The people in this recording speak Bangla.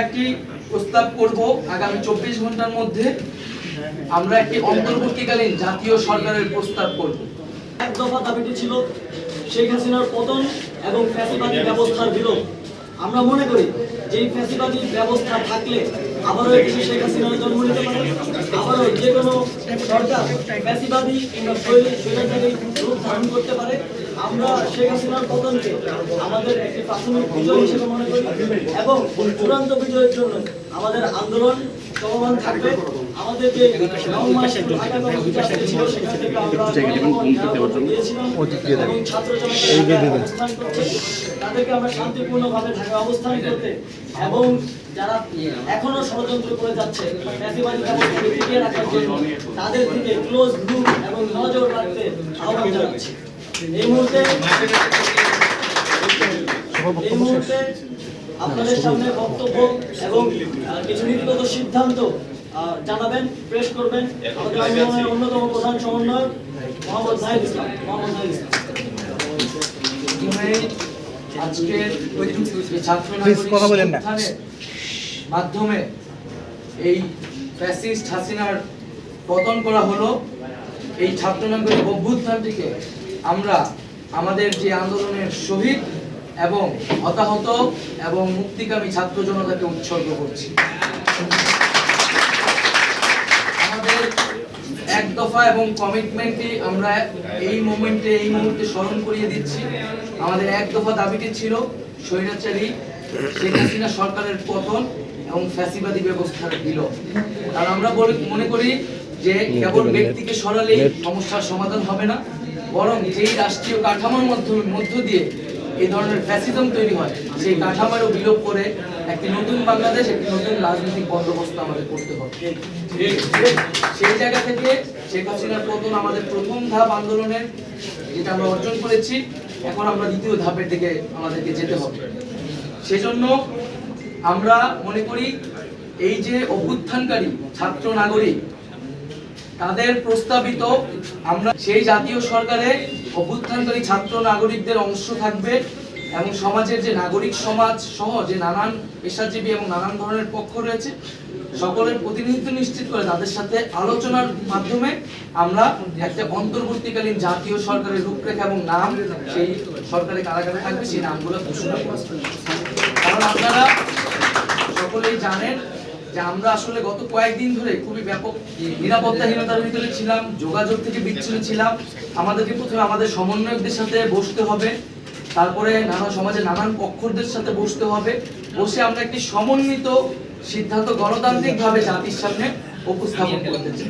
একটি প্রস্তাব করব আগামী 24 ঘন্টার মধ্যে আমরা একটি অন্তর্বর্তীকালীন জাতীয় সরকারের প্রস্তাব করব। এক দফা দাবিটি ছিল শেখ হাসিনার পতন এবং ফ্যাসিবাদী ব্যবস্থার বিলোপ। আমরা মনে করি যে এই ফ্যাসিবাদী ব্যবস্থা থাকলে আবারও দেশে শেখ হাসিনার জন্ম নিতে পারে, আবারও যে কোনো সরকার ফ্যাসিবাদী কিংবা স্বৈরাচারী রূপ ধারণ করতে পারে। আমরা শেখ হাসিনার পতনকে আমাদের একটি প্রাথমিক বিজয় হিসেবে মনে করি এবং চূড়ান্ত বিজয়ের জন্য আমাদের আন্দোলন চলমান থাকবে। আমাদের যে ছাত্র অবস্থান করছে তাদেরকে আমরা শান্তিপূর্ণভাবে ঢাকা অবস্থান করতে এবং যারা এখনো ষড়যন্ত্র করে যাচ্ছে ফ্যাসিবাদী ব্যবস্থাকে টিকিয়ে রাখার জন্য তাদের দিকে ক্লোজ লুক এবং নজর রাখতে আহ্বান জানাচ্ছি। এই মুহূর্তে আপনাদের সামনে বক্তব্য এবং কিছু নীতিগত সিদ্ধান্ত জানাবেন, পেশ করবেন আমাদের আন্দোলনের অন্যতম প্রধান সমন্বয়ক মোহাম্মদ নাহিদ ইসলাম। আজকের ছাত্র মাধ্যমে এই ফ্যাসিস্ট হাসিনার পতন করা হলো। এই ছাত্র নাগরিক অভ্যুত্থানটিকে আমরা আমাদের যে আন্দোলনের শহীদ এবং হতাহত এবং মুক্তিকামী ছাত্র জনতাকে উৎসর্গ করছি। আমাদের এক দফা এবং কমিটমেন্টটি আমরা এই মুহূর্তে স্মরণ করিয়ে দিচ্ছি। আমাদের এক দফা দাবিটি ছিল স্বৈরাচারী শেখ হাসিনা সরকারের পতন এবং ফ্যাসিবাদী ব্যবস্থার বিলোপ। কারণ আমরা মনে করি যে কেবল ব্যক্তিকে সরালেই সমস্যার সমাধান হবে না, বরং যেই রাষ্ট্রীয় কাঠামোর মধ্য দিয়ে এই ধরনের ফ্যাসিজম তৈরি হয় সেই কাঠামোরও বিলোপ করে একটি নতুন বাংলাদেশ, একটি নতুন রাজনৈতিক বন্দোবস্ত আমাদের করতে হবে। সেই জায়গা থেকে শেখ হাসিনার পতন আমাদের প্রথম ধাপ আন্দোলনের, যেটা আমরা অর্জন করেছি। এখন আমরা দ্বিতীয় ধাপের দিকে আমাদেরকে যেতে হবে। সেজন্য আমরা মনে করি এই যে অভ্যুত্থানকারী ছাত্র নাগরিক তাদের প্রস্তাবিত আমরা সেই জাতীয় সরকারে অভ্যুত্থানকারী ছাত্র নাগরিকদের অংশ থাকবে এবং সমাজের যে নাগরিক সমাজ সহ যে নানান পেশাজীবী এবং নানান ধরনের পক্ষ রয়েছে সকলের প্রতিনিধিত্ব নিশ্চিত করে তাদের সাথে আলোচনার মাধ্যমে আমরা একটা অন্তর্বর্তীকালীন জাতীয় সরকারের রূপরেখা এবং নাম সেই সরকারে কারা কারা থাকবে সেই নামগুলো ঘোষণা করব। কারণ আপনারা সকলেই জানেন যে আমরা আসলে গত কয়েকদিন ধরে খুবই ব্যাপক নিরাপত্তাহীনতার ভিতরে ছিলাম, যোগাযোগ থেকে বিচ্ছিন্ন ছিলাম। আমাদেরকে প্রথমে আমাদের সমন্বয়কদের সাথে বসতে হবে, তারপরে সমাজের নানান পক্ষদের সাথে বসতে হবে, বসে আমরা একটি সমন্বিত সিদ্ধান্ত গণতান্ত্রিকভাবে জাতির সামনে উপস্থাপন করতে চাই।